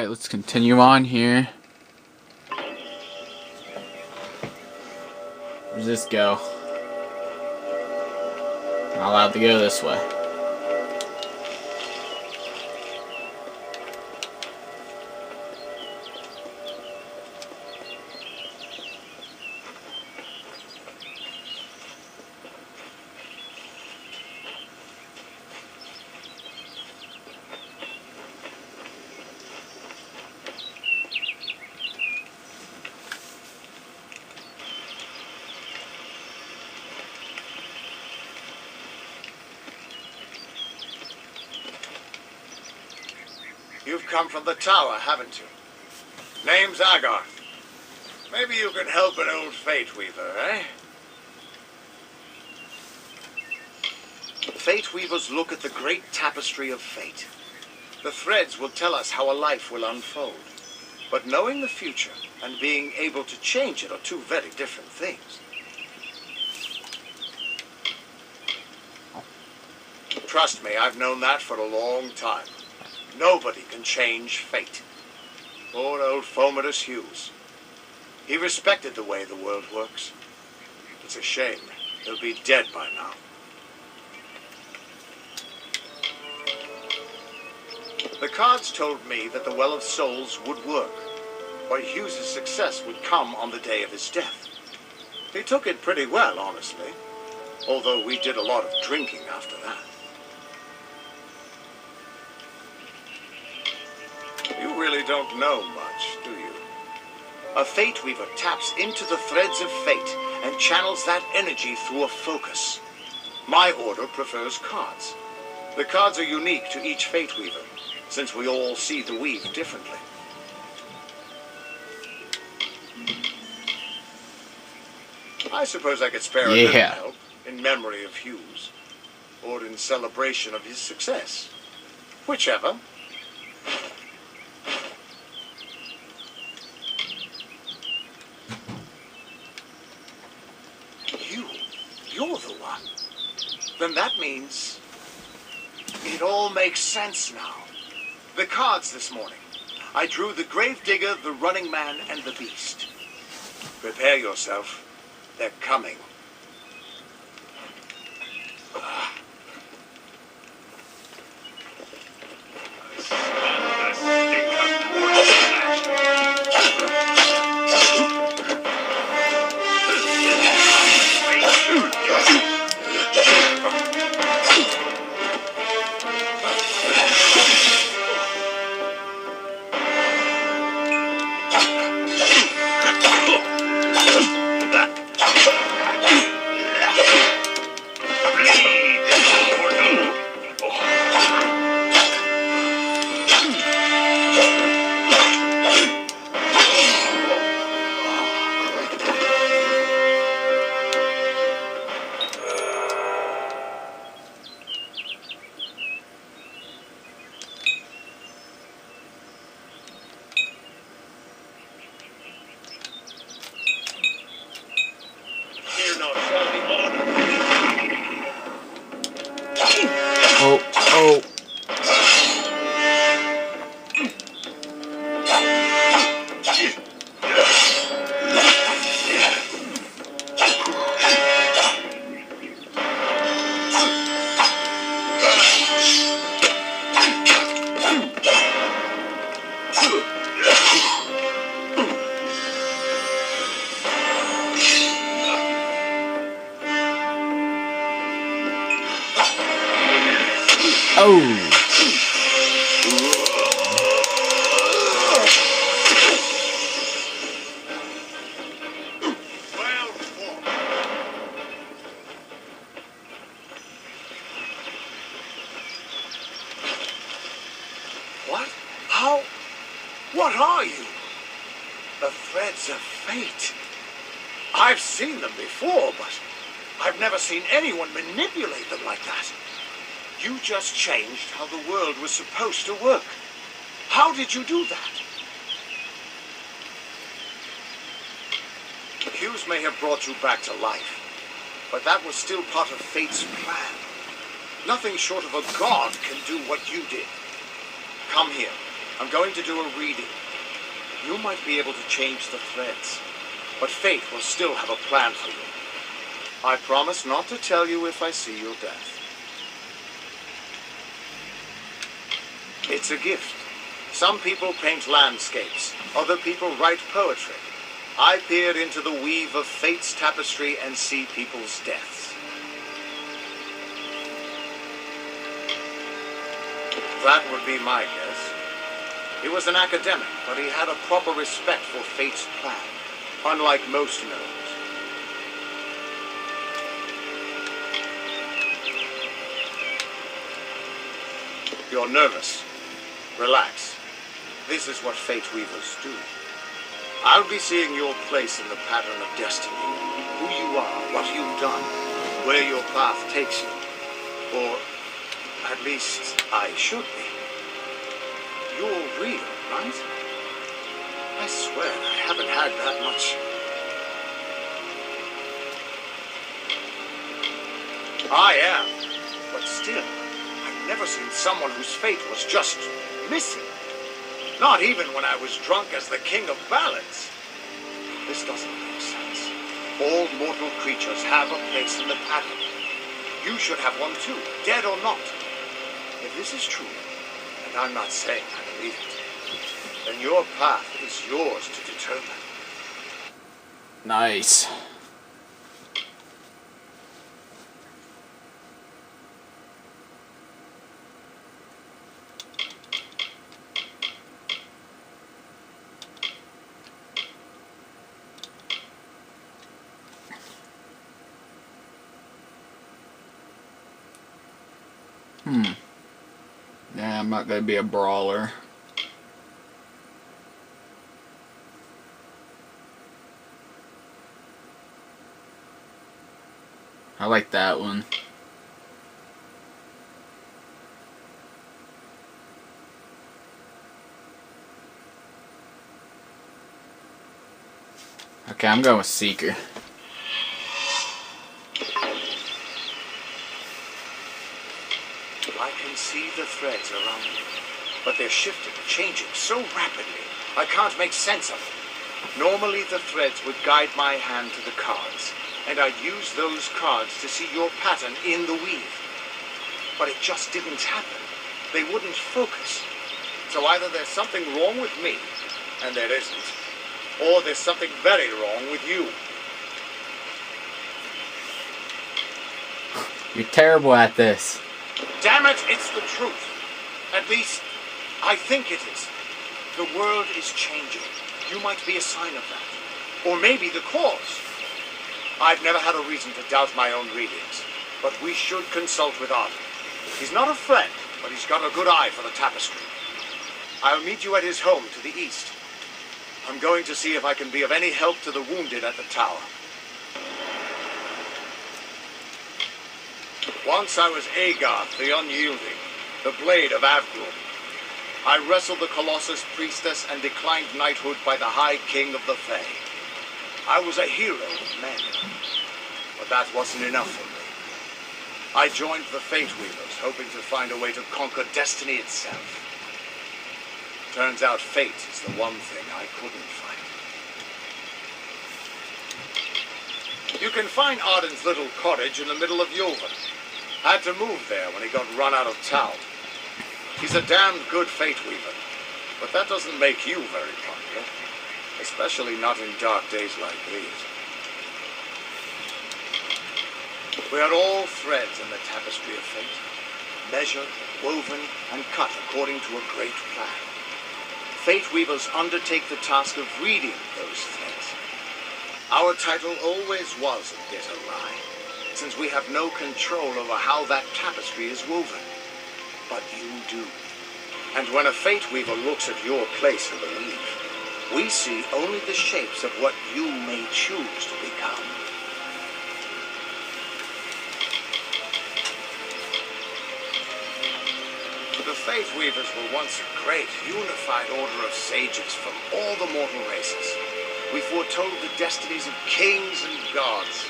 Alright, let's continue on here. Where does this go? Not allowed to go this way. You've come from the tower, haven't you? Name's Agarth. Maybe you can help an old Fate Weaver, eh? Fate Weavers look at the great tapestry of fate. The threads will tell us how a life will unfold. But knowing the future and being able to change it are two very different things. Trust me, I've known that for a long time. Nobody can change fate. Poor old Fomadus Hughes. He respected the way the world works. It's a shame. He'll be dead by now. The cards told me that the Well of Souls would work, but Hughes' success would come on the day of his death. He took it pretty well, honestly, although we did a lot of drinking after that. You really don't know much, do you? A Fate Weaver taps into the threads of fate and channels that energy through a focus. My order prefers cards. The cards are unique to each Fate Weaver, since we all see the weave differently. I suppose I could spare a little help in memory of Hughes, or in celebration of his success. Whichever. You're the one. Then that means it all makes sense now. The cards this morning. I drew the Gravedigger, the Running Man, and the Beast. Prepare yourself. They're coming. What? How? What are you? The threads of fate. I've seen them before, but I've never seen anyone manipulate them like that. You just changed how the world was supposed to work. How did you do that? Hughes may have brought you back to life, but that was still part of fate's plan. Nothing short of a god can do what you did. Come here. I'm going to do a reading. You might be able to change the threads, but fate will still have a plan for you. I promise not to tell you if I see your death. It's a gift. Some people paint landscapes, other people write poetry. I peer into the weave of fate's tapestry and see people's deaths. That would be my guess. He was an academic, but he had a proper respect for fate's plan, unlike most gnomes. You're nervous. Relax. This is what fate weavers do. I'll be seeing your place in the pattern of destiny. Who you are, what you've done, where your path takes you. Or, at least, I should be. You're real, right? I swear I haven't had that much. I am, but still, I've never seen someone whose fate was just missing. Not even when I was drunk as the king of ballads. This doesn't make sense. All mortal creatures have a place in the pattern. You should have one too, dead or not. If this is true, and I'm not saying I believe it, then your path is yours to determine. Nice. Yeah, I'm not gonna be a brawler. I like that one. Okay, I'm going with Seeker. I can see the threads around me, but they're shifting, changing so rapidly, I can't make sense of it. Normally the threads would guide my hand to the cards, and I'd use those cards to see your pattern in the weave. But it just didn't happen. They wouldn't focus. So either there's something wrong with me, and there isn't, or there's something very wrong with you. You're terrible at this. Damn it, it's the truth. At least, I think it is. The world is changing. You might be a sign of that. Or maybe the cause. I've never had a reason to doubt my own readings, but we should consult with Arden. He's not a friend, but he's got a good eye for the tapestry. I'll meet you at his home to the east. I'm going to see if I can be of any help to the wounded at the tower. Once I was Agarth the Unyielding, the Blade of Avgrim. I wrestled the Colossus Priestess and declined knighthood by the High King of the Fae. I was a hero of men, but that wasn't enough for me. I joined the Fate Weavers, hoping to find a way to conquer destiny itself. Turns out fate is the one thing I couldn't fight. You can find Arden's little cottage in the middle of Yulven. Had to move there when he got run out of town. He's a damned good fate weaver, but that doesn't make you very popular, especially not in dark days like these. We are all threads in the tapestry of fate, measured, woven, and cut according to a great plan. Fate weavers undertake the task of reading those threads. Our title always was a bit awry, since we have no control over how that tapestry is woven. But you do. And when a fate weaver looks at your place in the weave, we see only the shapes of what you may choose to become. The fate weavers were once a great, unified order of sages from all the mortal races. We foretold the destinies of kings and gods.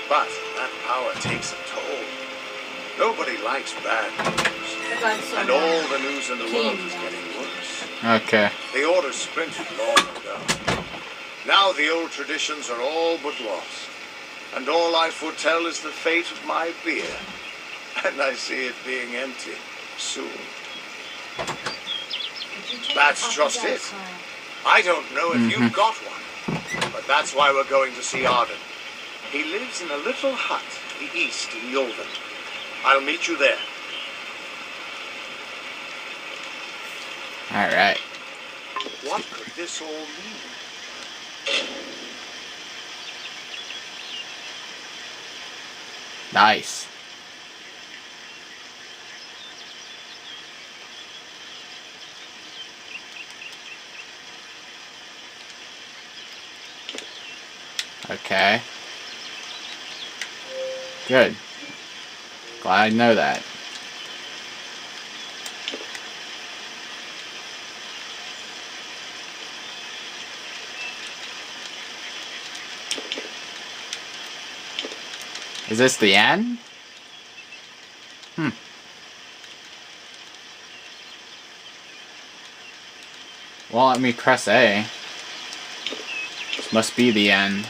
But that power takes a toll. Nobody likes bad news. And all the news in the world is getting worse. Okay. The Order splintered long ago. Now the old traditions are all but lost. And all I foretell is the fate of my beer. And I see it being empty soon. That's just it. I don't know if you've got one, but that's why we're going to see Arden. He lives in a little hut to the east in Yulven. I'll meet you there. Alright. What could this all mean? Nice. Okay. Good. Glad I know that. Is this the end? Well, let me press A. This must be the end.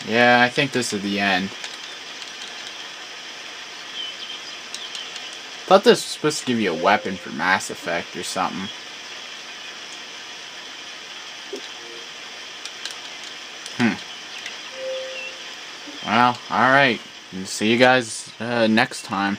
Yeah, I think this is the end. Thought this was supposed to give you a weapon for Mass Effect or something. Well, alright. See you guys next time.